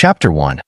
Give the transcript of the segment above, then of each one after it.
Chapter 1.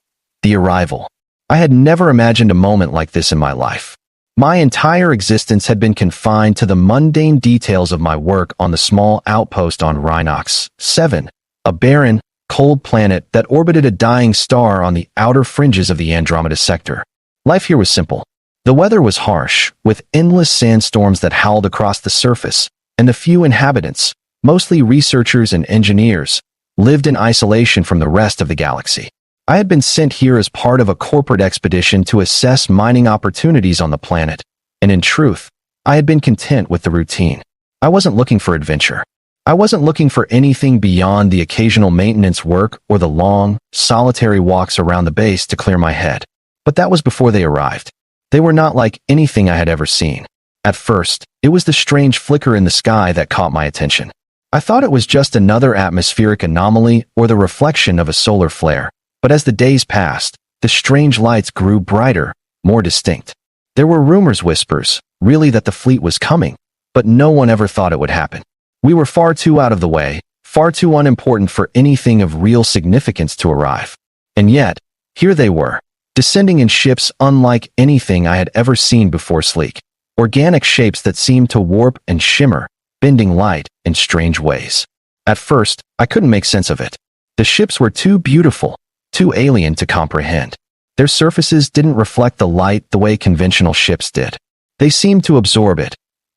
The Arrival. I had never imagined a moment like this in my life. My entire existence had been confined to the mundane details of my work on the small outpost on Rhinox 7, a barren, cold planet that orbited a dying star on the outer fringes of the Andromeda sector. Life here was simple. The weather was harsh, with endless sandstorms that howled across the surface, and the few inhabitants, mostly researchers and engineers, lived in isolation from the rest of the galaxy. I had been sent here as part of a corporate expedition to assess mining opportunities on the planet, and in truth, I had been content with the routine. I wasn't looking for adventure. I wasn't looking for anything beyond the occasional maintenance work or the long, solitary walks around the base to clear my head. But that was before they arrived. They were not like anything I had ever seen. At first, it was the strange flicker in the sky that caught my attention. I thought it was just another atmospheric anomaly or the reflection of a solar flare. But as the days passed, the strange lights grew brighter, more distinct. There were whispers, really, that the fleet was coming, but no one ever thought it would happen. We were far too out of the way, far too unimportant for anything of real significance to arrive. And yet, here they were, descending in ships unlike anything I had ever seen before, sleek, organic shapes that seemed to warp and shimmer, bending light in strange ways. At first, I couldn't make sense of it. The ships were too beautiful, too alien to comprehend. Their surfaces didn't reflect the light the way conventional ships did. They seemed to absorb it,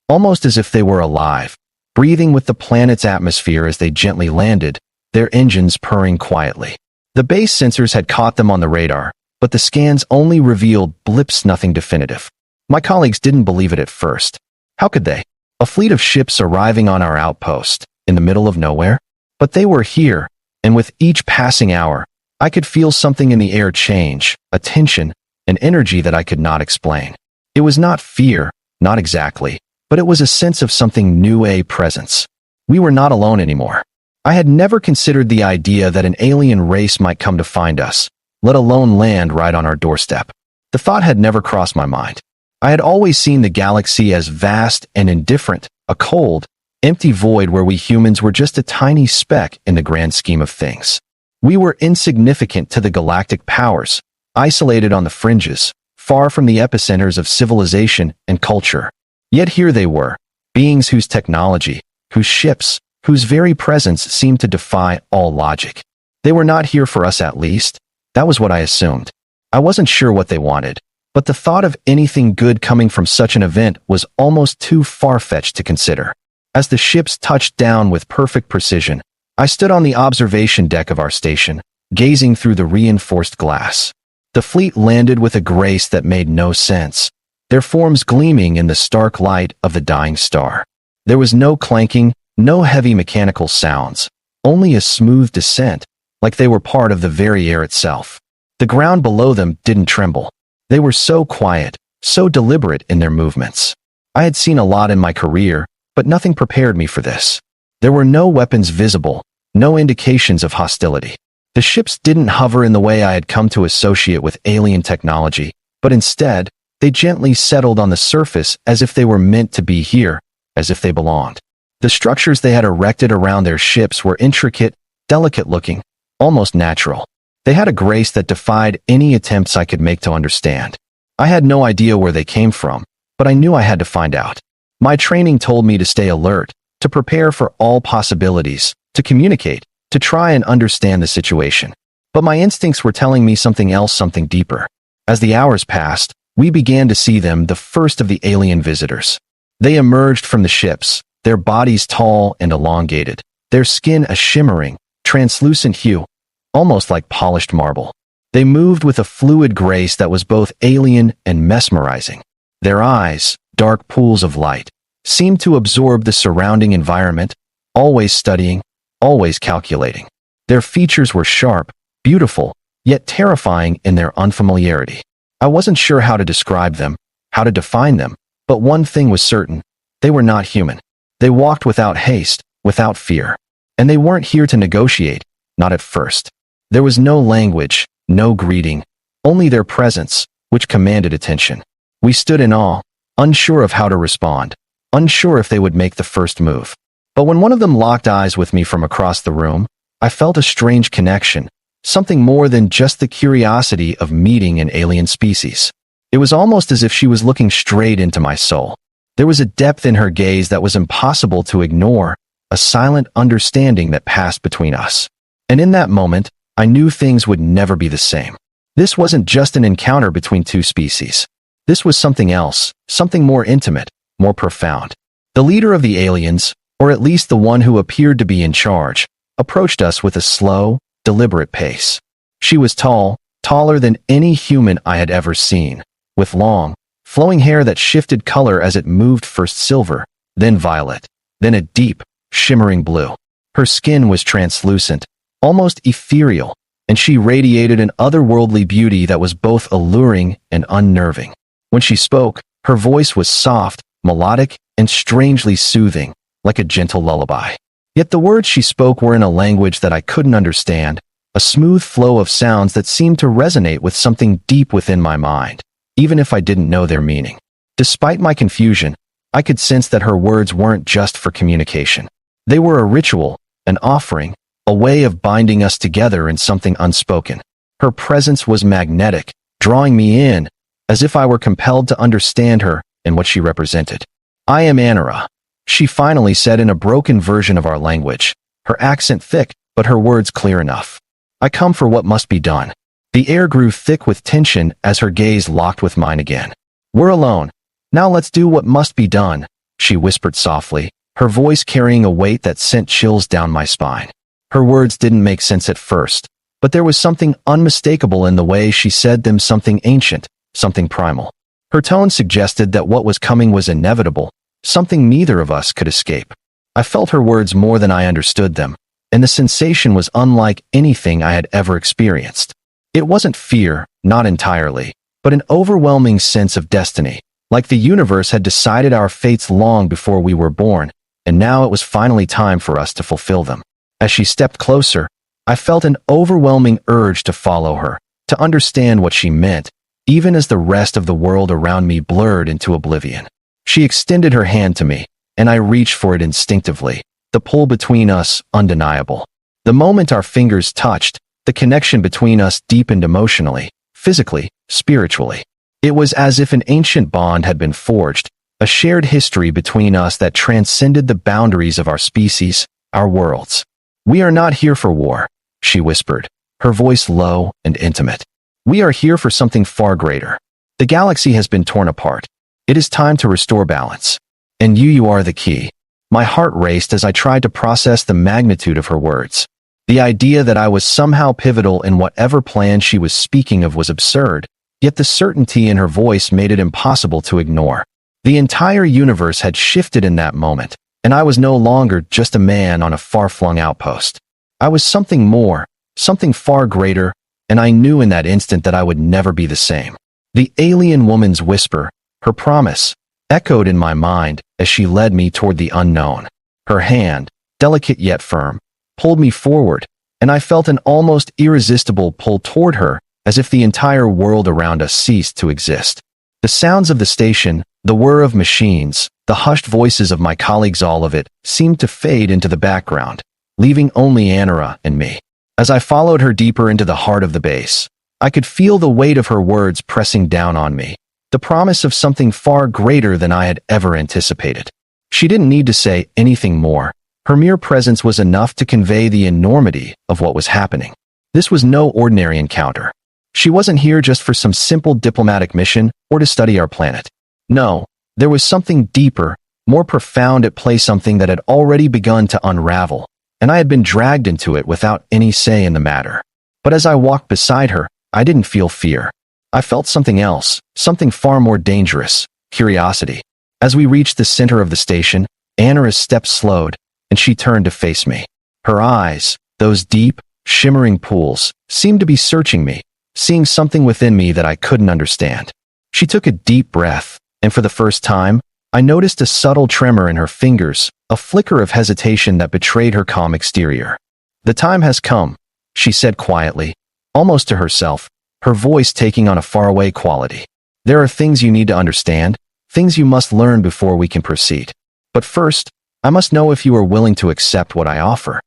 almost as if they were alive, breathing with the planet's atmosphere as they gently landed, their engines purring quietly. The base sensors had caught them on the radar, but the scans only revealed blips, nothing definitive. My colleagues didn't believe it at first. How could they? A fleet of ships arriving on our outpost, in the middle of nowhere? But they were here, and with each passing hour, I could feel something in the air change, a tension, an energy that I could not explain. It was not fear, not exactly, but it was a sense of something new, a presence. We were not alone anymore. I had never considered the idea that an alien race might come to find us, let alone land right on our doorstep. The thought had never crossed my mind. I had always seen the galaxy as vast and indifferent, a cold, empty void where we humans were just a tiny speck in the grand scheme of things. We were insignificant to the galactic powers, isolated on the fringes, far from the epicenters of civilization and culture. Yet here they were, beings whose technology, whose ships, whose very presence seemed to defy all logic. They were not here for us, at least. That was what I assumed. I wasn't sure what they wanted, but the thought of anything good coming from such an event was almost too far-fetched to consider. As the ships touched down with perfect precision, I stood on the observation deck of our station, gazing through the reinforced glass. The fleet landed with a grace that made no sense, their forms gleaming in the stark light of the dying star. There was no clanking, no heavy mechanical sounds, only a smooth descent, like they were part of the very air itself. The ground below them didn't tremble. They were so quiet, so deliberate in their movements. I had seen a lot in my career, but nothing prepared me for this. There were no weapons visible, no indications of hostility. The ships didn't hover in the way I had come to associate with alien technology, but instead, they gently settled on the surface as if they were meant to be here, as if they belonged. The structures they had erected around their ships were intricate, delicate-looking, almost natural. They had a grace that defied any attempts I could make to understand. I had no idea where they came from, but I knew I had to find out. My training told me to stay alert, to prepare for all possibilities, to communicate, to try and understand the situation. But my instincts were telling me something else, something deeper. As the hours passed, we began to see them, the first of the alien visitors. They emerged from the ships, their bodies tall and elongated, their skin a shimmering, translucent hue, almost like polished marble. They moved with a fluid grace that was both alien and mesmerizing. Their eyes, dark pools of light, seemed to absorb the surrounding environment, always studying, always calculating. Their features were sharp, beautiful, yet terrifying in their unfamiliarity. I wasn't sure how to describe them, how to define them, but one thing was certain: they were not human. They walked without haste, without fear. And they weren't here to negotiate, not at first. There was no language, no greeting, only their presence, which commanded attention. We stood in awe, unsure of how to respond, unsure if they would make the first move. But when one of them locked eyes with me from across the room, I felt a strange connection, something more than just the curiosity of meeting an alien species. It was almost as if she was looking straight into my soul. There was a depth in her gaze that was impossible to ignore, a silent understanding that passed between us. And in that moment, I knew things would never be the same. This wasn't just an encounter between two species. This was something else, something more intimate, more profound. The leader of the aliens, or at least the one who appeared to be in charge, approached us with a slow, deliberate pace. She was tall, taller than any human I had ever seen, with long, flowing hair that shifted color as it moved, first silver, then violet, then a deep, shimmering blue. Her skin was translucent, almost ethereal, and she radiated an otherworldly beauty that was both alluring and unnerving. When she spoke, her voice was soft, melodic, and strangely soothing, like a gentle lullaby. Yet the words she spoke were in a language that I couldn't understand, a smooth flow of sounds that seemed to resonate with something deep within my mind, even if I didn't know their meaning. Despite my confusion, I could sense that her words weren't just for communication. They were a ritual, an offering, a way of binding us together in something unspoken. Her presence was magnetic, drawing me in, as if I were compelled to understand her and what she represented. "I am Anara," she finally said in a broken version of our language, her accent thick, but her words clear enough. "I come for what must be done." The air grew thick with tension as her gaze locked with mine again. "We're alone. Now let's do what must be done," she whispered softly, her voice carrying a weight that sent chills down my spine. Her words didn't make sense at first, but there was something unmistakable in the way she said them, something ancient, something primal. Her tone suggested that what was coming was inevitable, something neither of us could escape. I felt her words more than I understood them, and the sensation was unlike anything I had ever experienced. It wasn't fear, not entirely, but an overwhelming sense of destiny, like the universe had decided our fates long before we were born, and now it was finally time for us to fulfill them. As she stepped closer, I felt an overwhelming urge to follow her, to understand what she meant, even as the rest of the world around me blurred into oblivion. She extended her hand to me, and I reached for it instinctively, the pull between us undeniable. The moment our fingers touched, the connection between us deepened emotionally, physically, spiritually. It was as if an ancient bond had been forged, a shared history between us that transcended the boundaries of our species, our worlds. "We are not here for war," she whispered, her voice low and intimate. "We are here for something far greater. The galaxy has been torn apart. It is time to restore balance. And you are the key." My heart raced as I tried to process the magnitude of her words. The idea that I was somehow pivotal in whatever plan she was speaking of was absurd, yet the certainty in her voice made it impossible to ignore. The entire universe had shifted in that moment, and I was no longer just a man on a far-flung outpost. I was something more, something far greater, and I knew in that instant that I would never be the same. The alien woman's whisper, her promise, echoed in my mind as she led me toward the unknown. Her hand, delicate yet firm, pulled me forward, and I felt an almost irresistible pull toward her, as if the entire world around us ceased to exist. The sounds of the station, the whir of machines, the hushed voices of my colleagues, all of it seemed to fade into the background, leaving only Anara and me. As I followed her deeper into the heart of the base, I could feel the weight of her words pressing down on me, the promise of something far greater than I had ever anticipated. She didn't need to say anything more. Her mere presence was enough to convey the enormity of what was happening. This was no ordinary encounter. She wasn't here just for some simple diplomatic mission or to study our planet. No, there was something deeper, more profound at play, something that had already begun to unravel, and I had been dragged into it without any say in the matter. But as I walked beside her, I didn't feel fear. I felt something else, something far more dangerous, curiosity. As we reached the center of the station, Anara's steps slowed, and she turned to face me. Her eyes, those deep, shimmering pools, seemed to be searching me, seeing something within me that I couldn't understand. She took a deep breath, and for the first time, I noticed a subtle tremor in her fingers, a flicker of hesitation that betrayed her calm exterior. "The time has come," she said quietly, almost to herself, her voice taking on a faraway quality. "There are things you need to understand, things you must learn before we can proceed. But first, I must know if you are willing to accept what I offer."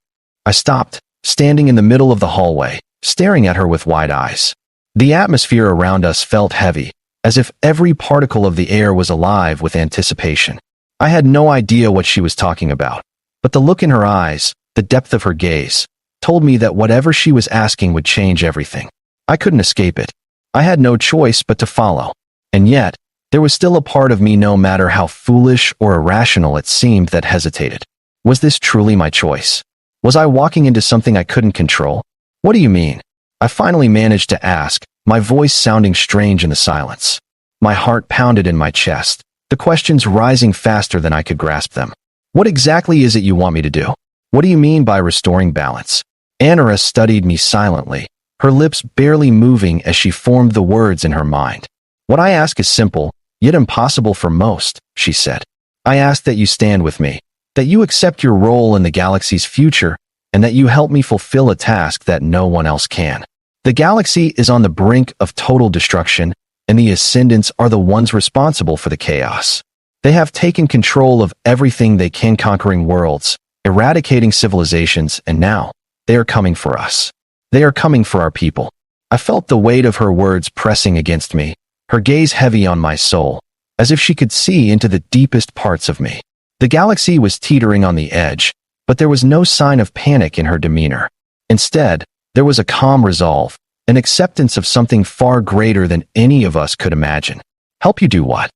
I stopped, standing in the middle of the hallway, staring at her with wide eyes. The atmosphere around us felt heavy, as if every particle of the air was alive with anticipation. I had no idea what she was talking about, but the look in her eyes, the depth of her gaze, told me that whatever she was asking would change everything. I couldn't escape it. I had no choice but to follow. And yet, there was still a part of me, no matter how foolish or irrational it seemed, that hesitated. Was this truly my choice? Was I walking into something I couldn't control? What do you mean? I finally managed to ask, my voice sounding strange in the silence. My heart pounded in my chest, the questions rising faster than I could grasp them. What exactly is it you want me to do? What do you mean by restoring balance? Anara studied me silently, her lips barely moving as she formed the words in her mind. What I ask is simple, yet impossible for most, she said. I ask that you stand with me, that you accept your role in the galaxy's future, and that you help me fulfill a task that no one else can. The galaxy is on the brink of total destruction, and the Ascendants are the ones responsible for the chaos. They have taken control of everything they can, conquering worlds, eradicating civilizations, and now, they are coming for us. They are coming for our people. I felt the weight of her words pressing against me, her gaze heavy on my soul, as if she could see into the deepest parts of me. The galaxy was teetering on the edge, but there was no sign of panic in her demeanor. Instead, there was a calm resolve, an acceptance of something far greater than any of us could imagine. Help you do what?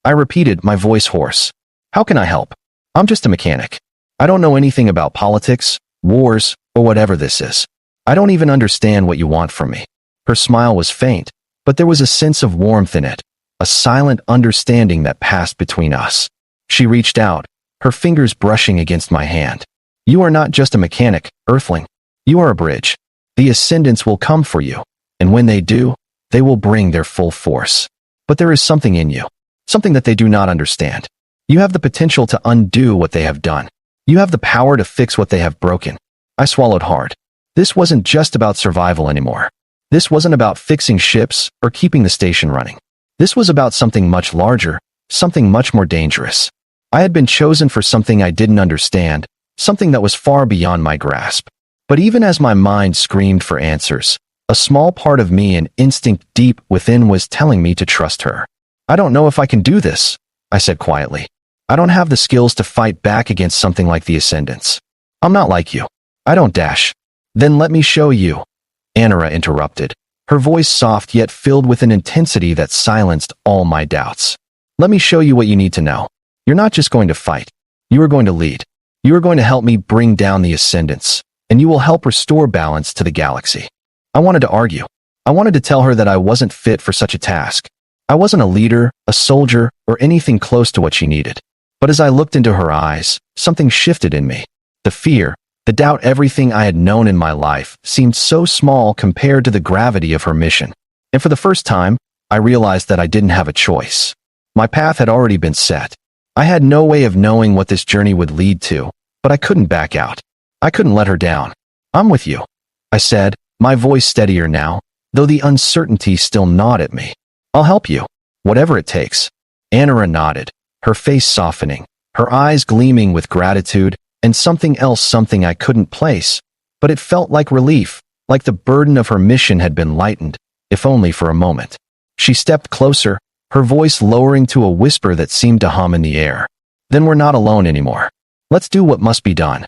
I repeated, my voice hoarse. How can I help? I'm just a mechanic. I don't know anything about politics, wars, or whatever this is. I don't even understand what you want from me. Her smile was faint, but there was a sense of warmth in it, a silent understanding that passed between us. She reached out, her fingers brushing against my hand. You are not just a mechanic, Earthling. You are a bridge. The Ascendants will come for you, and when they do, they will bring their full force. But there is something in you, something that they do not understand. You have the potential to undo what they have done. You have the power to fix what they have broken. I swallowed hard. This wasn't just about survival anymore. This wasn't about fixing ships or keeping the station running. This was about something much larger, something much more dangerous. I had been chosen for something I didn't understand, something that was far beyond my grasp. But even as my mind screamed for answers, a small part of me, an instinct deep within, was telling me to trust her. I don't know if I can do this, I said quietly. I don't have the skills to fight back against something like the Ascendants. I'm not like you. I don't dash. Then let me show you. Anara interrupted, her voice soft yet filled with an intensity that silenced all my doubts. Let me show you what you need to know. You're not just going to fight. You are going to lead. You are going to help me bring down the Ascendants, and you will help restore balance to the galaxy. I wanted to argue. I wanted to tell her that I wasn't fit for such a task. I wasn't a leader, a soldier, or anything close to what she needed. But as I looked into her eyes, something shifted in me. The fear, the doubt, everything I had known in my life seemed so small compared to the gravity of her mission. And for the first time, I realized that I didn't have a choice. My path had already been set. I had no way of knowing what this journey would lead to, but I couldn't back out. I couldn't let her down. I'm with you, I said, my voice steadier now, though the uncertainty still gnawed at me. I'll help you, whatever it takes. Anara nodded, her face softening, her eyes gleaming with gratitude, and something else, something I couldn't place, but it felt like relief, like the burden of her mission had been lightened, if only for a moment. She stepped closer, her voice lowering to a whisper that seemed to hum in the air. Then we're not alone anymore. Let's do what must be done.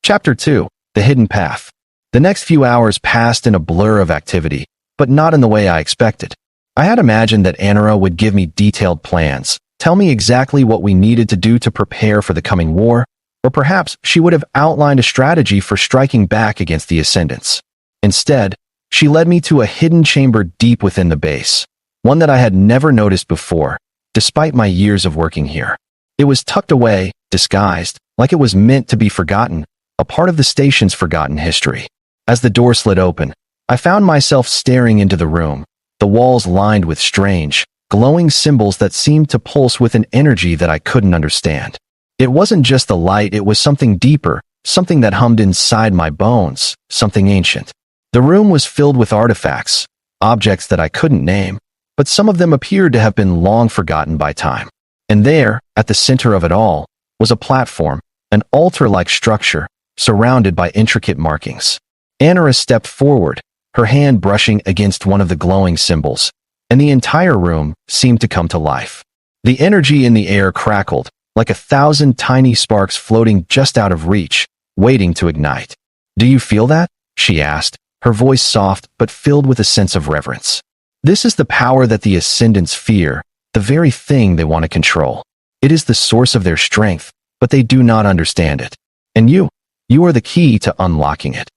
Chapter 2, The Hidden Path. The next few hours passed in a blur of activity, but not in the way I expected. I had imagined that Anara would give me detailed plans, tell me exactly what we needed to do to prepare for the coming war, or perhaps she would have outlined a strategy for striking back against the Ascendants. Instead, she led me to a hidden chamber deep within the base, one that I had never noticed before, despite my years of working here. It was tucked away, disguised, like it was meant to be forgotten, a part of the station's forgotten history. As the door slid open, I found myself staring into the room, the walls lined with strange, glowing symbols that seemed to pulse with an energy that I couldn't understand. It wasn't just the light, it was something deeper, something that hummed inside my bones, something ancient. The room was filled with artifacts, objects that I couldn't name, but some of them appeared to have been long forgotten by time. And there, at the center of it all, was a platform, an altar-like structure, surrounded by intricate markings. Anara stepped forward, her hand brushing against one of the glowing symbols, and the entire room seemed to come to life. The energy in the air crackled, like 1,000 tiny sparks floating just out of reach, waiting to ignite. "Do you feel that?" she asked, her voice soft but filled with a sense of reverence. "This is the power that the Ascendants fear, the very thing they want to control. It is the source of their strength, but they do not understand it. And you are the key to unlocking it."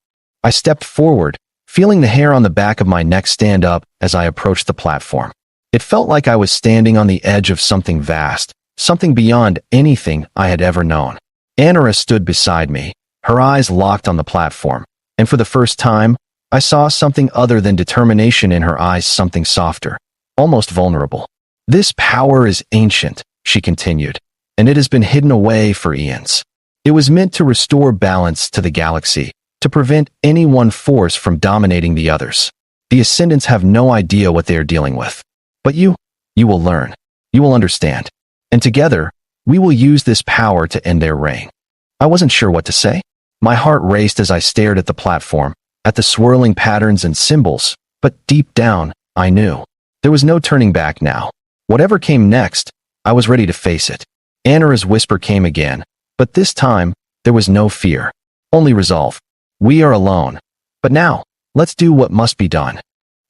I stepped forward, feeling the hair on the back of my neck stand up as I approached the platform. It felt like I was standing on the edge of something vast, something beyond anything I had ever known. Anara stood beside me, her eyes locked on the platform, and for the first time, I saw something other than determination in her eyes, something softer, almost vulnerable. "This power is ancient," she continued, "and it has been hidden away for eons. It was meant to restore balance to the galaxy, to prevent any one force from dominating the others. The Ascendants have no idea what they are dealing with. But you will learn. You will understand. And together, we will use this power to end their reign." I wasn't sure what to say. My heart raced as I stared at the platform, at the swirling patterns and symbols, but deep down, I knew. There was no turning back now. Whatever came next, I was ready to face it. Anara's whisper came again, but this time, there was no fear. Only resolve. "We are alone. But now, let's do what must be done."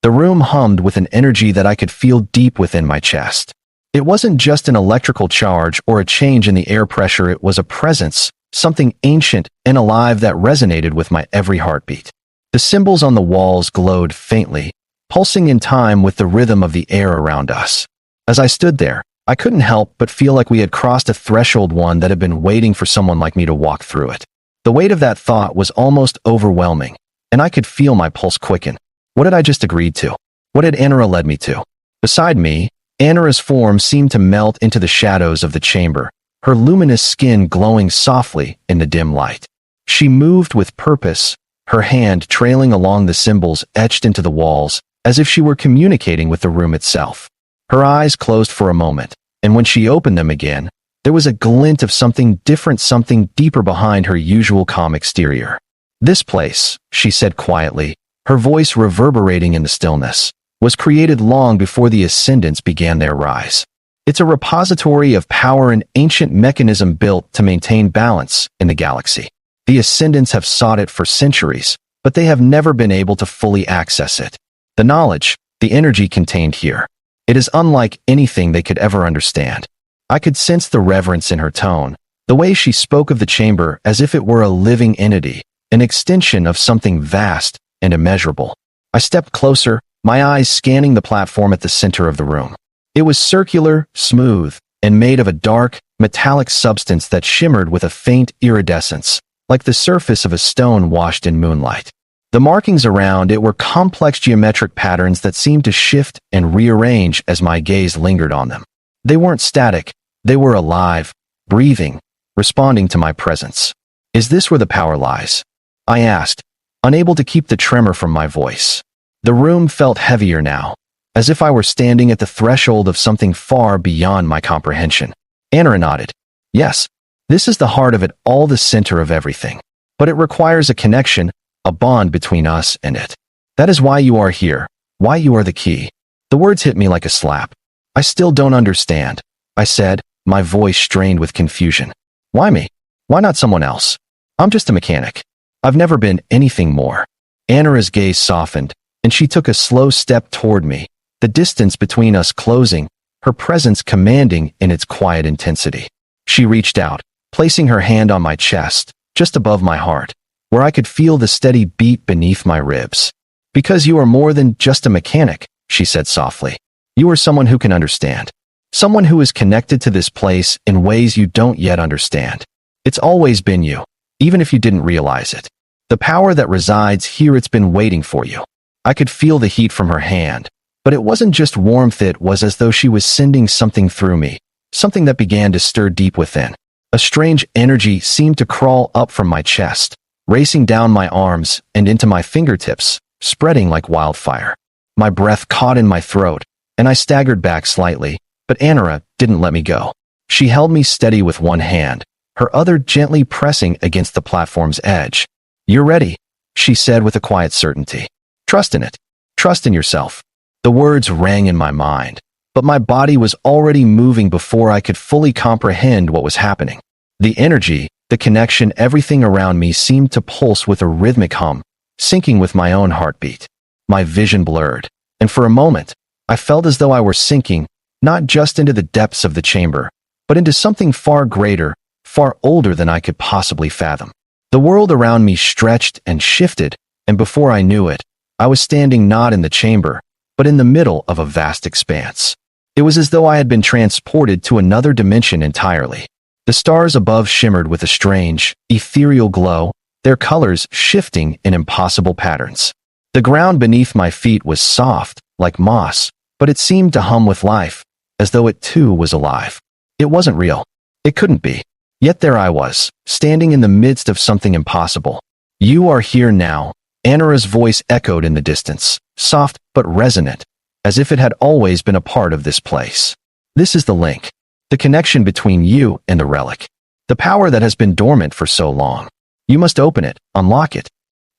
The room hummed with an energy that I could feel deep within my chest. It wasn't just an electrical charge or a change in the air pressure, it was a presence, something ancient and alive that resonated with my every heartbeat. The symbols on the walls glowed faintly, pulsing in time with the rhythm of the air around us. As I stood there, I couldn't help but feel like we had crossed a threshold, one that had been waiting for someone like me to walk through it. The weight of that thought was almost overwhelming, and I could feel my pulse quicken. What had I just agreed to? What had Anara led me to? Beside me, Anara's form seemed to melt into the shadows of the chamber, her luminous skin glowing softly in the dim light. She moved with purpose, her hand trailing along the symbols etched into the walls, as if she were communicating with the room itself. Her eyes closed for a moment, and when she opened them again, there was a glint of something different, something deeper behind her usual calm exterior. "This place," she said quietly, her voice reverberating in the stillness, "was created long before the Ascendants began their rise. It's a repository of power, an ancient mechanism built to maintain balance in the galaxy. The Ascendants have sought it for centuries, but they have never been able to fully access it. The knowledge, the energy contained here, it is unlike anything they could ever understand." I could sense the reverence in her tone, the way she spoke of the chamber as if it were a living entity, an extension of something vast and immeasurable. I stepped closer, my eyes scanning the platform at the center of the room. It was circular, smooth, and made of a dark, metallic substance that shimmered with a faint iridescence, like the surface of a stone washed in moonlight. The markings around it were complex geometric patterns that seemed to shift and rearrange as my gaze lingered on them. They weren't static, they were alive, breathing, responding to my presence. "Is this where the power lies?" I asked, unable to keep the tremor from my voice. The room felt heavier now, as if I were standing at the threshold of something far beyond my comprehension. Anara nodded. "Yes, this is the heart of it, all, the center of everything. But it requires a connection, a bond between us and it. That is why you are here, why you are the key." The words hit me like a slap. "I still don't understand," I said, my voice strained with confusion. "Why me? Why not someone else? I'm just a mechanic. I've never been anything more." Anara's gaze softened, and she took a slow step toward me, the distance between us closing, her presence commanding in its quiet intensity. She reached out, placing her hand on my chest, just above my heart, where I could feel the steady beat beneath my ribs. "Because you are more than just a mechanic," she said softly. "You are someone who can understand. Someone who is connected to this place in ways you don't yet understand. It's always been you, even if you didn't realize it. The power that resides here, it's been waiting for you." I could feel the heat from her hand, but it wasn't just warmth, it was as though she was sending something through me, something that began to stir deep within. A strange energy seemed to crawl up from my chest, racing down my arms and into my fingertips, spreading like wildfire. My breath caught in my throat, and I staggered back slightly, but Anara didn't let me go. She held me steady with one hand, her other gently pressing against the platform's edge. "You're ready," she said with a quiet certainty. Trust in it. Trust in yourself. The words rang in my mind, but my body was already moving before I could fully comprehend what was happening. The energy, the connection, everything around me seemed to pulse with a rhythmic hum, syncing with my own heartbeat. My vision blurred, and for a moment, I felt as though I were sinking, not just into the depths of the chamber, but into something far greater, far older than I could possibly fathom. The world around me stretched and shifted, and before I knew it, I was standing not in the chamber, but in the middle of a vast expanse. It was as though I had been transported to another dimension entirely. The stars above shimmered with a strange, ethereal glow, their colors shifting in impossible patterns. The ground beneath my feet was soft, like moss, but it seemed to hum with life, as though it too was alive. It wasn't real. It couldn't be. Yet there I was, standing in the midst of something impossible. "You are here now," Anara's voice echoed in the distance, soft but resonant, as if it had always been a part of this place. "This is the link. The connection between you and the relic. The power that has been dormant for so long. You must open it, unlock it."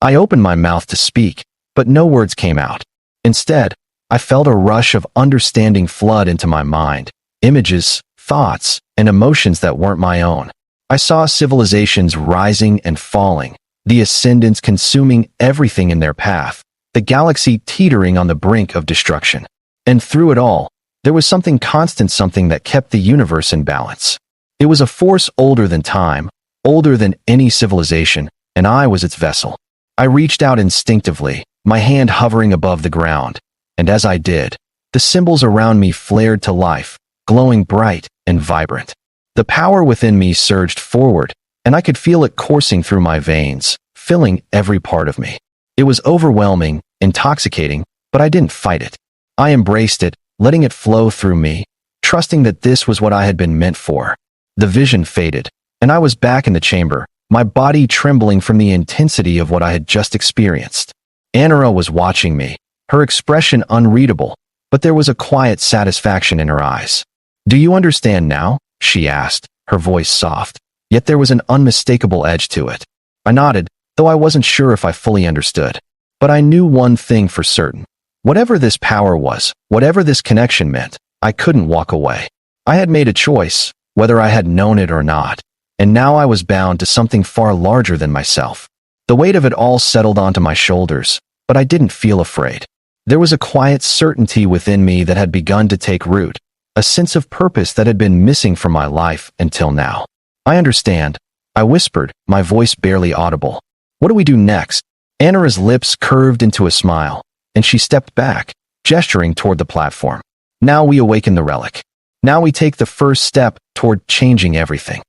I opened my mouth to speak, but no words came out. Instead, I felt a rush of understanding flood into my mind, images, thoughts, and emotions that weren't my own. I saw civilizations rising and falling, the ascendants consuming everything in their path, the galaxy teetering on the brink of destruction. And through it all, there was something constant, something that kept the universe in balance. It was a force older than time, older than any civilization, and I was its vessel. I reached out instinctively, my hand hovering above the ground, and as I did, the symbols around me flared to life, glowing bright and vibrant. The power within me surged forward, and I could feel it coursing through my veins, filling every part of me. It was overwhelming, intoxicating, but I didn't fight it. I embraced it, letting it flow through me, trusting that this was what I had been meant for. The vision faded, and I was back in the chamber, my body trembling from the intensity of what I had just experienced. Anara was watching me, her expression unreadable, but there was a quiet satisfaction in her eyes. "Do you understand now?" she asked, her voice soft, yet there was an unmistakable edge to it. I nodded, though I wasn't sure if I fully understood. But I knew one thing for certain. Whatever this power was, whatever this connection meant, I couldn't walk away. I had made a choice, whether I had known it or not, and now I was bound to something far larger than myself. The weight of it all settled onto my shoulders, but I didn't feel afraid. There was a quiet certainty within me that had begun to take root, a sense of purpose that had been missing from my life until now. "I understand," I whispered, my voice barely audible. "What do we do next?" Anara's lips curved into a smile, and she stepped back, gesturing toward the platform. "Now we awaken the relic. Now we take the first step toward changing everything."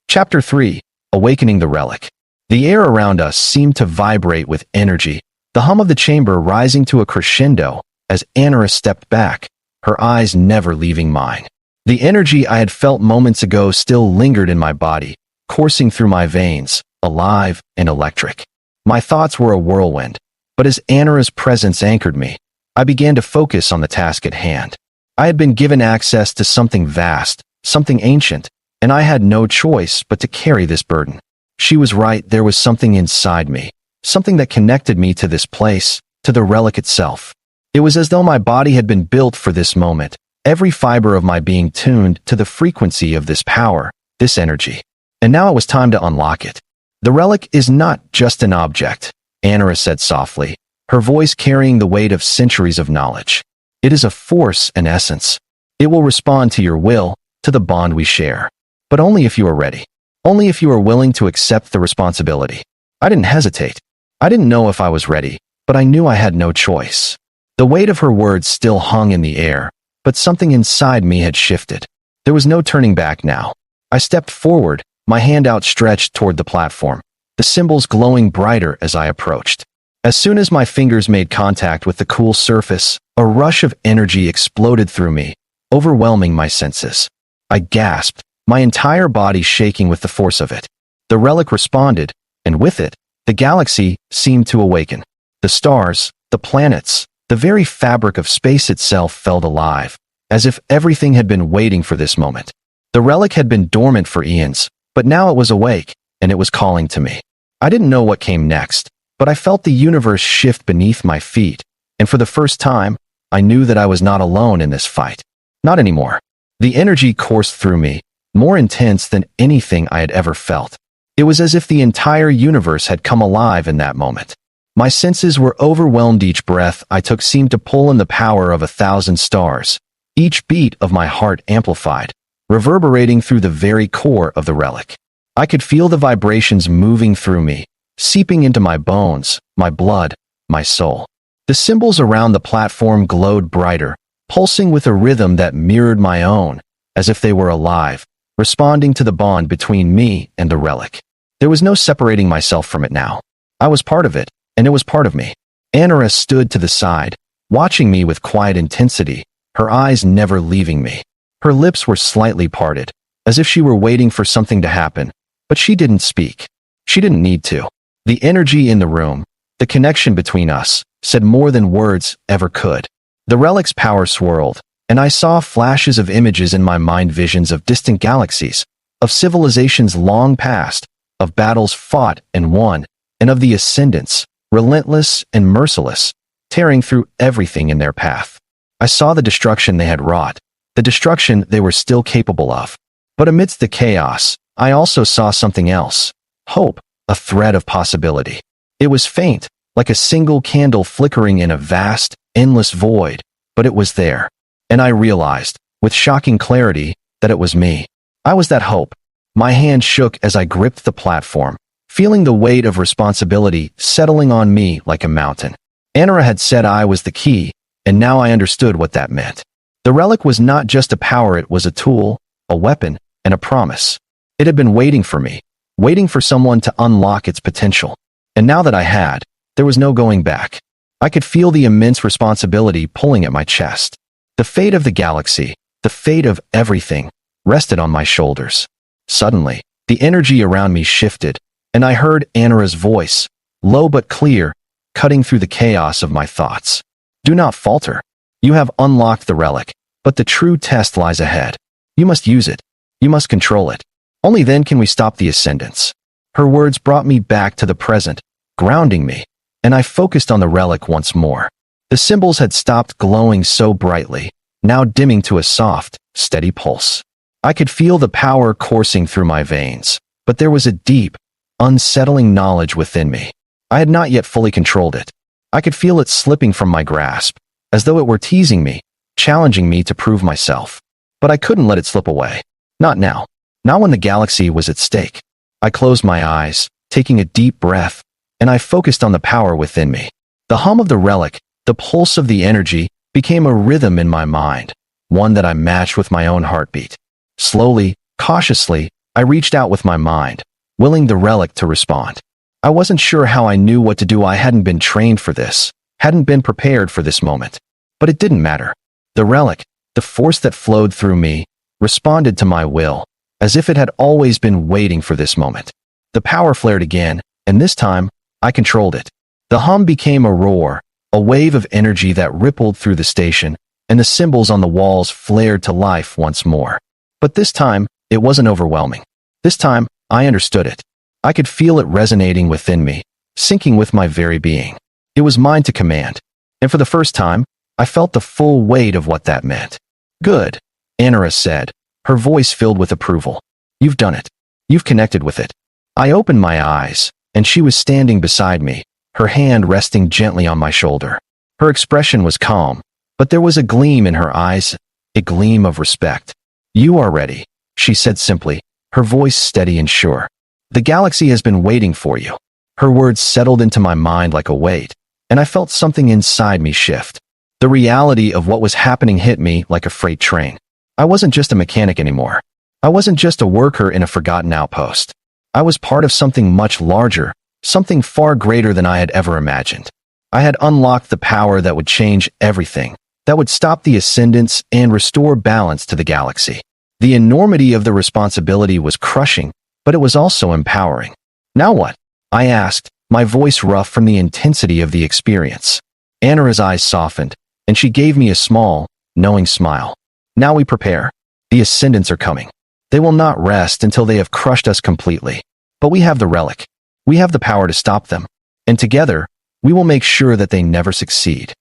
Chapter 3: Awakening the Relic. The air around us seemed to vibrate with energy, the hum of the chamber rising to a crescendo as Anara stepped back, her eyes never leaving mine. The energy I had felt moments ago still lingered in my body, coursing through my veins, alive and electric. My thoughts were a whirlwind, but as Anara's presence anchored me, I began to focus on the task at hand. I had been given access to something vast, something ancient, and I had no choice but to carry this burden. She was right, there was something inside me, something that connected me to this place, to the relic itself. It was as though my body had been built for this moment, every fiber of my being tuned to the frequency of this power, this energy. And now it was time to unlock it. "The relic is not just an object," Anara said softly, her voice carrying the weight of centuries of knowledge. "It is a force and essence. It will respond to your will, to the bond we share. But only if you are ready. Only if you are willing to accept the responsibility." I didn't hesitate. I didn't know if I was ready, but I knew I had no choice. The weight of her words still hung in the air, but something inside me had shifted. There was no turning back now. I stepped forward, my hand outstretched toward the platform, the symbols glowing brighter as I approached. As soon as my fingers made contact with the cool surface, a rush of energy exploded through me, overwhelming my senses. I gasped, my entire body shaking with the force of it. The relic responded, and with it, the galaxy seemed to awaken. The stars, the planets, the very fabric of space itself felt alive, as if everything had been waiting for this moment. The relic had been dormant for eons, but now it was awake, and it was calling to me. I didn't know what came next, But I felt the universe shift beneath my feet, and for the first time, I knew that I was not alone in this fight. Not anymore. The energy coursed through me, more intense than anything I had ever felt. It was as if the entire universe had come alive in that moment. My senses were overwhelmed. Each breath I took seemed to pull in the power of 1,000 stars. Each beat of my heart amplified, reverberating through the very core of the relic. I could feel the vibrations moving through me, seeping into my bones, my blood, my soul. The symbols around the platform glowed brighter, pulsing with a rhythm that mirrored my own, as if they were alive, responding to the bond between me and the relic. There was no separating myself from it now. I was part of it, and it was part of me. Anara stood to the side, watching me with quiet intensity, her eyes never leaving me. Her lips were slightly parted, as if she were waiting for something to happen, but she didn't speak. She didn't need to. The energy in the room, the connection between us, said more than words ever could. The relic's power swirled, and I saw flashes of images in my mind, visions of distant galaxies, of civilizations long past, of battles fought and won, and of the ascendants, relentless and merciless, tearing through everything in their path. I saw the destruction they had wrought, the destruction they were still capable of. But amidst the chaos, I also saw something else. Hope, a thread of possibility. It was faint, like a single candle flickering in a vast, endless void, but it was there. And I realized, with shocking clarity, that it was me. I was that hope. My hand shook as I gripped the platform, feeling the weight of responsibility settling on me like a mountain. Anara had said I was the key, and now I understood what that meant. The relic was not just a power, it was a tool, a weapon, and a promise. It had been waiting for me, waiting for someone to unlock its potential. And now that I had, there was no going back. I could feel the immense responsibility pulling at my chest. The fate of the galaxy, the fate of everything, rested on my shoulders. Suddenly, the energy around me shifted, and I heard Anara's voice, low but clear, cutting through the chaos of my thoughts. Do not falter. You have unlocked the relic, but the true test lies ahead. You must use it. You must control it. Only then can we stop the ascendants. Her words brought me back to the present, grounding me, and I focused on the relic once more. The symbols had stopped glowing so brightly, now dimming to a soft, steady pulse. I could feel the power coursing through my veins, but there was a deep, unsettling knowledge within me. I had not yet fully controlled it. I could feel it slipping from my grasp, as though it were teasing me, challenging me to prove myself. But I couldn't let it slip away. Not now. Not when the galaxy was at stake. I closed my eyes, taking a deep breath, and I focused on the power within me. The hum of the relic, the pulse of the energy, became a rhythm in my mind, one that I matched with my own heartbeat. Slowly, cautiously, I reached out with my mind, willing the relic to respond. I wasn't sure how I knew what to do. I hadn't been trained for this, hadn't been prepared for this moment. But it didn't matter. The relic, the force that flowed through me, responded to my will, as if it had always been waiting for this moment. The power flared again, and this time, I controlled it. The hum became a roar, a wave of energy that rippled through the station, and the symbols on the walls flared to life once more. But this time, it wasn't overwhelming. This time, I understood it. I could feel it resonating within me, sinking with my very being. It was mine to command. And for the first time, I felt the full weight of what that meant. Good, Anara said, her voice filled with approval. You've done it. You've connected with it. I opened my eyes, and she was standing beside me, her hand resting gently on my shoulder. Her expression was calm, but there was a gleam in her eyes, a gleam of respect. You are ready, she said simply, her voice steady and sure. The galaxy has been waiting for you. Her words settled into my mind like a weight, and I felt something inside me shift. The reality of what was happening hit me like a freight train. I wasn't just a mechanic anymore. I wasn't just a worker in a forgotten outpost. I was part of something much larger, something far greater than I had ever imagined. I had unlocked the power that would change everything, that would stop the ascendants and restore balance to the galaxy. The enormity of the responsibility was crushing, but it was also empowering. Now what? I asked, my voice rough from the intensity of the experience. Anara's eyes softened, and she gave me a small, knowing smile. Now we prepare. The ascendants are coming. They will not rest until they have crushed us completely. But we have the relic. We have the power to stop them. and together, we will make sure that they never succeed."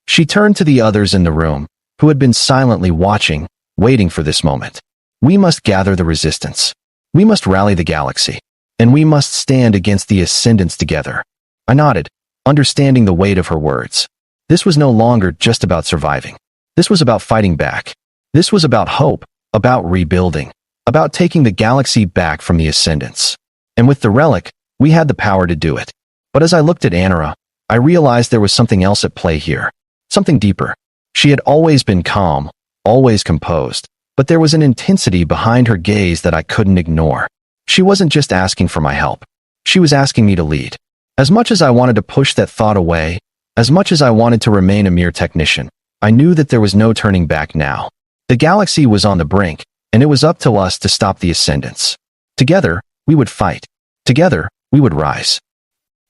She turned to the others in the room, who had been silently watching, waiting for this moment. "We must gather the resistance. We must rally the galaxy. And we must stand against the ascendants together." I nodded, understanding the weight of her words. This was no longer just about surviving. This was about fighting back. This was about hope, about rebuilding, about taking the galaxy back from the ascendants. And with the relic, we had the power to do it. But as I looked at Anara, I realized there was something else at play here. Something deeper. She had always been calm, always composed, but there was an intensity behind her gaze that I couldn't ignore. She wasn't just asking for my help. She was asking me to lead. As much as I wanted to push that thought away, as much as I wanted to remain a mere technician, I knew that there was no turning back now. The galaxy was on the brink, and it was up to us to stop the ascendants. Together, we would fight. Together, we would rise.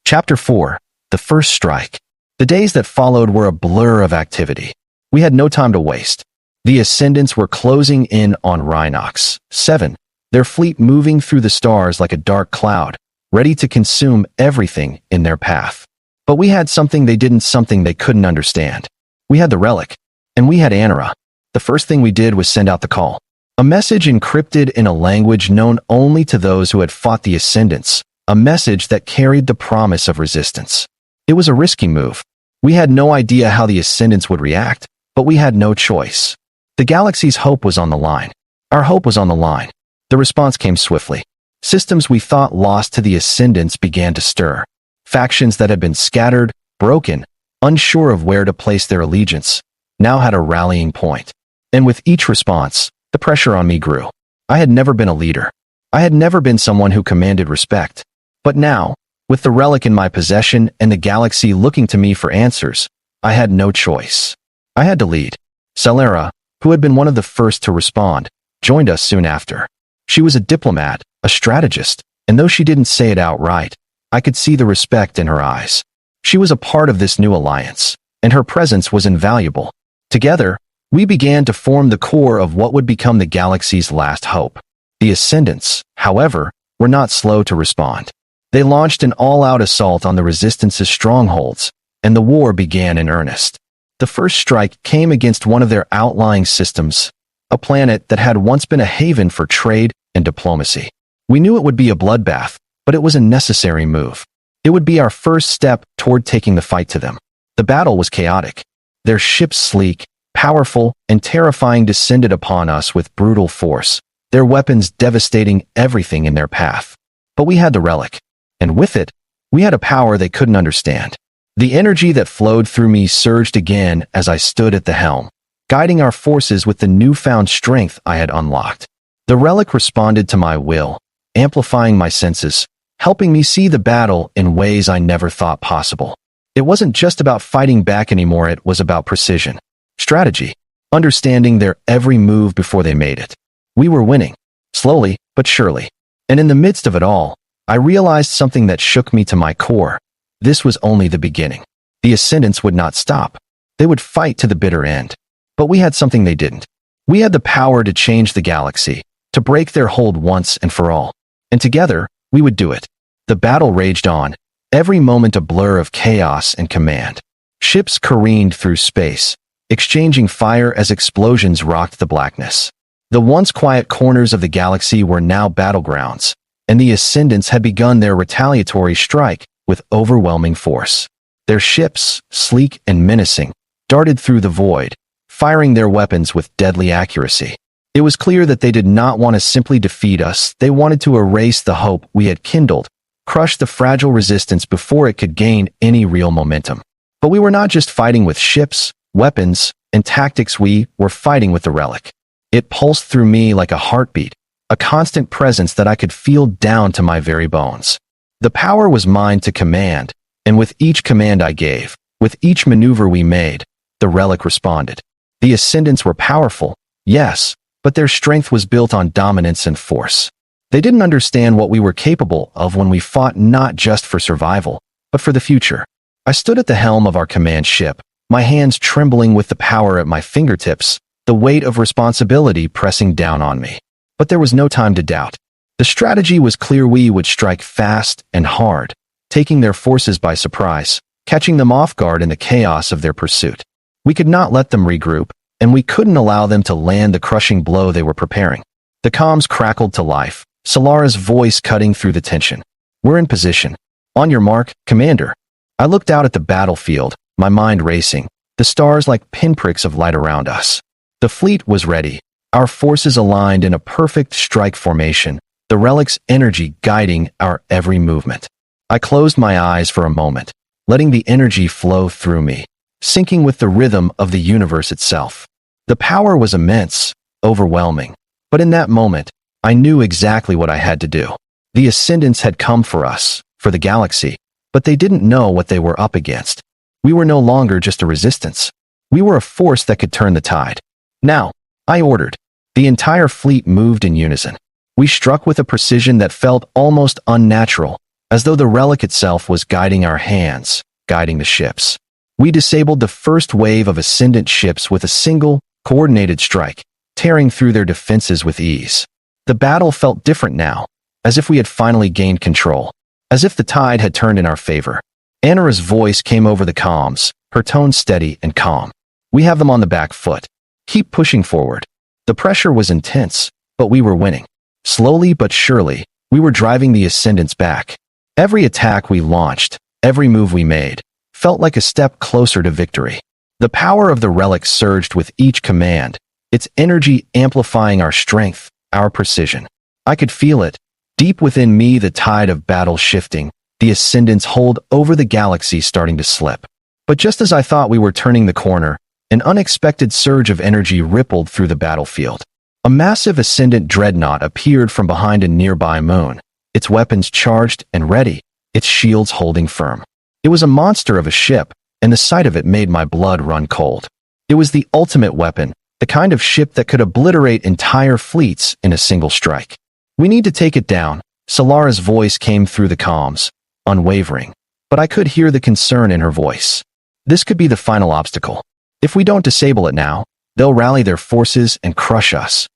Chapter 4. The First Strike. The days that followed were a blur of activity. We had no time to waste. The ascendants were closing in on Rhinox 7, their fleet moving through the stars like a dark cloud, ready to consume everything in their path. But we had something they didn't, something they couldn't understand. We had the relic, and we had Anara. The first thing we did was send out the call. A message encrypted in a language known only to those who had fought the ascendants, a message that carried the promise of resistance. It was a risky move. We had no idea how the ascendants would react, but we had no choice. The galaxy's hope was on the line. Our hope was on the line. The response came swiftly. Systems we thought lost to the ascendants began to stir. Factions that had been scattered, broken, unsure of where to place their allegiance, now had a rallying point. And with each response, the pressure on me grew. I had never been a leader. I had never been someone who commanded respect. But now, with the relic in my possession and the galaxy looking to me for answers, I had no choice. I had to lead. Celera, who had been one of the first to respond, joined us soon after. She was a diplomat, a strategist, and though she didn't say it outright, I could see the respect in her eyes. She was a part of this new alliance, and her presence was invaluable. Together, we began to form the core of what would become the galaxy's last hope. The ascendants, however, were not slow to respond. They launched an all-out assault on the Resistance's strongholds, and the war began in earnest. The first strike came against one of their outlying systems, a planet that had once been a haven for trade and diplomacy. We knew it would be a bloodbath, but it was a necessary move. It would be our first step toward taking the fight to them. The battle was chaotic. Their ships, sleek, powerful, and terrifying, descended upon us with brutal force, their weapons devastating everything in their path. But we had the relic, and with it, we had a power they couldn't understand. The energy that flowed through me surged again as I stood at the helm, guiding our forces with the newfound strength I had unlocked. The relic responded to my will, amplifying my senses, helping me see the battle in ways I never thought possible. It wasn't just about fighting back anymore, it was about precision, strategy, understanding their every move before they made it. We were winning, slowly but surely. And in the midst of it all, I realized something that shook me to my core. This was only the beginning. The ascendants would not stop. They would fight to the bitter end. But we had something they didn't. We had the power to change the galaxy, to break their hold once and for all. And together, we would do it. The battle raged on, every moment a blur of chaos and command. Ships careened through space, exchanging fire as explosions rocked the blackness. The once quiet corners of the galaxy were now battlegrounds, and the ascendants had begun their retaliatory strike with overwhelming force. Their ships, sleek and menacing, darted through the void, firing their weapons with deadly accuracy. It was clear that they did not want to simply defeat us, they wanted to erase the hope we had kindled, crush the fragile resistance before it could gain any real momentum. But we were not just fighting with ships, weapons, and tactics, we were fighting with the relic. It pulsed through me like a heartbeat, a constant presence that I could feel down to my very bones. The power was mine to command, and with each command I gave, with each maneuver we made, the relic responded. The ascendants were powerful, yes, but their strength was built on dominance and force. They didn't understand what we were capable of when we fought not just for survival, but for the future. I stood at the helm of our command ship, my hands trembling with the power at my fingertips, the weight of responsibility pressing down on me. But there was no time to doubt. The strategy was clear, we would strike fast and hard, taking their forces by surprise, catching them off guard in the chaos of their pursuit. We could not let them regroup, and we couldn't allow them to land the crushing blow they were preparing. The comms crackled to life, Solara's voice cutting through the tension. "We're in position. On your mark, Commander." I looked out at the battlefield, my mind racing, the stars like pinpricks of light around us. The fleet was ready, our forces aligned in a perfect strike formation, the relic's energy guiding our every movement. I closed my eyes for a moment, letting the energy flow through me, syncing with the rhythm of the universe itself. The power was immense, overwhelming, but in that moment, I knew exactly what I had to do. The Ascendants had come for us, for the galaxy, but they didn't know what they were up against. We were no longer just a resistance. We were a force that could turn the tide. "Now," I ordered. The entire fleet moved in unison. We struck with a precision that felt almost unnatural, as though the relic itself was guiding our hands, guiding the ships. We disabled the first wave of Ascendant ships with a single, coordinated strike, tearing through their defenses with ease. The battle felt different now, as if we had finally gained control, as if the tide had turned in our favor. Anara's voice came over the comms, her tone steady and calm. "We have them on the back foot. Keep pushing forward." The pressure was intense, but we were winning. Slowly but surely, we were driving the Ascendants back. Every attack we launched, every move we made, felt like a step closer to victory. The power of the relic surged with each command, its energy amplifying our strength, our precision. I could feel it, deep within me, the tide of battle shifting, the Ascendants' hold over the galaxy starting to slip. But just as I thought we were turning the corner, an unexpected surge of energy rippled through the battlefield. A massive Ascendant dreadnought appeared from behind a nearby moon, its weapons charged and ready, its shields holding firm. It was a monster of a ship, and the sight of it made my blood run cold. It was the ultimate weapon, the kind of ship that could obliterate entire fleets in a single strike. "We need to take it down," Solara's voice came through the comms, unwavering, but I could hear the concern in her voice. This could be the final obstacle. If we don't disable it now, they'll rally their forces and crush us.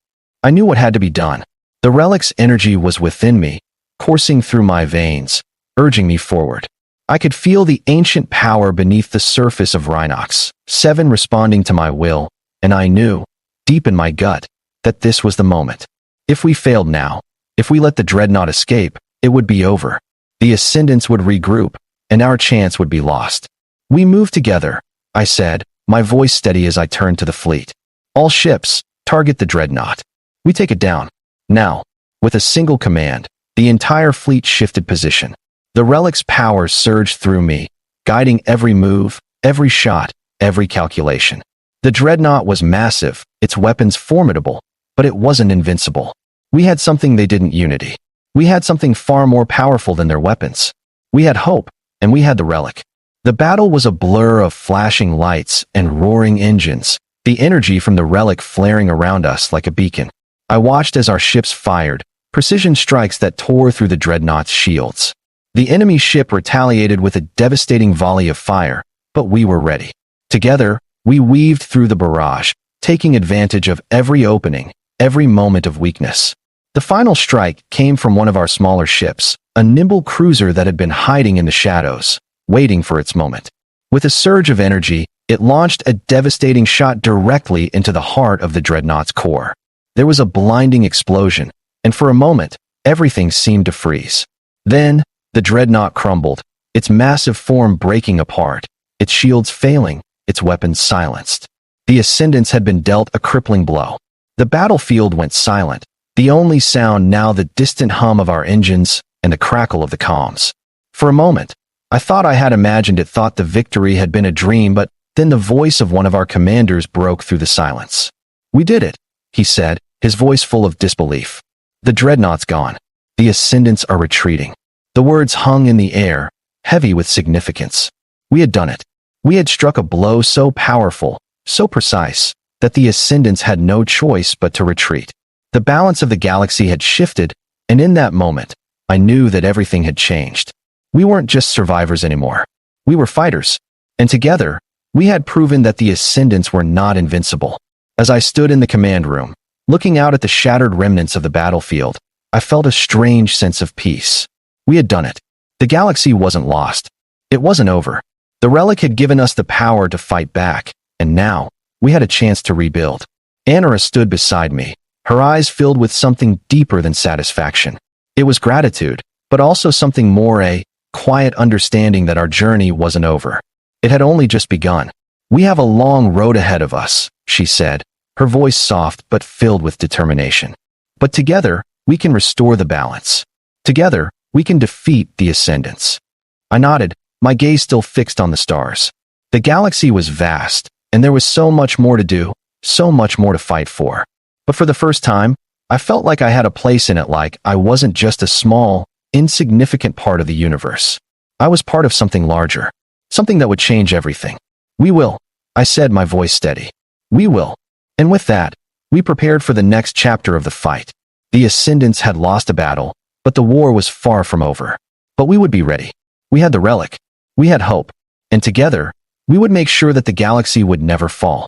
I knew what had to be done. The relic's energy was within me, coursing through my veins, urging me forward. I could feel the ancient power beneath the surface of Rhinox, 7 responding to my will, and I knew, deep in my gut, that this was the moment. If we failed now, if we let the dreadnought escape, it would be over. The Ascendants would regroup, and our chance would be lost. "We move together," I said, my voice steady as I turned to the fleet. "All ships, target the dreadnought. We take it down." Now, with a single command, the entire fleet shifted position. The relic's power surged through me, guiding every move, every shot, every calculation. The dreadnought was massive, its weapons formidable, but it wasn't invincible. We had something they didn't: unity. We had something far more powerful than their weapons. We had hope, and we had the relic. The battle was a blur of flashing lights and roaring engines, the energy from the relic flaring around us like a beacon. I watched as our ships fired, precision strikes that tore through the dreadnought's shields. The enemy ship retaliated with a devastating volley of fire, but we were ready. Together, we weaved through the barrage, taking advantage of every opening, every moment of weakness. The final strike came from one of our smaller ships, a nimble cruiser that had been hiding in the shadows, waiting for its moment. With a surge of energy, it launched a devastating shot directly into the heart of the dreadnought's core. There was a blinding explosion, and for a moment, everything seemed to freeze. Then, the dreadnought crumbled, its massive form breaking apart, its shields failing, its weapons silenced. The Ascendants had been dealt a crippling blow. The battlefield went silent, the only sound now the distant hum of our engines and the crackle of the comms. For a moment, I thought I had imagined it, thought the victory had been a dream, but then the voice of one of our commanders broke through the silence. "We did it," he said, his voice full of disbelief. "The dreadnought's gone. The Ascendants are retreating." The words hung in the air, heavy with significance. We had done it. We had struck a blow so powerful, so precise, that the Ascendants had no choice but to retreat. The balance of the galaxy had shifted, and in that moment, I knew that everything had changed. We weren't just survivors anymore. We were fighters. And together, we had proven that the Ascendants were not invincible. As I stood in the command room, looking out at the shattered remnants of the battlefield, I felt a strange sense of peace. We had done it. The galaxy wasn't lost. It wasn't over. The relic had given us the power to fight back, and now, we had a chance to rebuild. Anara stood beside me, her eyes filled with something deeper than satisfaction. It was gratitude, but also something more, a quiet understanding that our journey wasn't over. It had only just begun. We have a long road ahead of us, she said, her voice soft but filled with determination. But together, we can restore the balance. Together, we can defeat the Ascendants. I nodded, my gaze still fixed on the stars. The galaxy was vast, and there was so much more to do, so much more to fight for. But for the first time, I felt like I had a place in it, like I wasn't just a small, insignificant part of the universe. I was part of something larger, something that would change everything. We will, I said, my voice steady. We will. And with that, we prepared for the next chapter of the fight. The Ascendants had lost a battle, but the war was far from over. But we would be ready. We had the relic. We had hope. And together, we would make sure that the galaxy would never fall.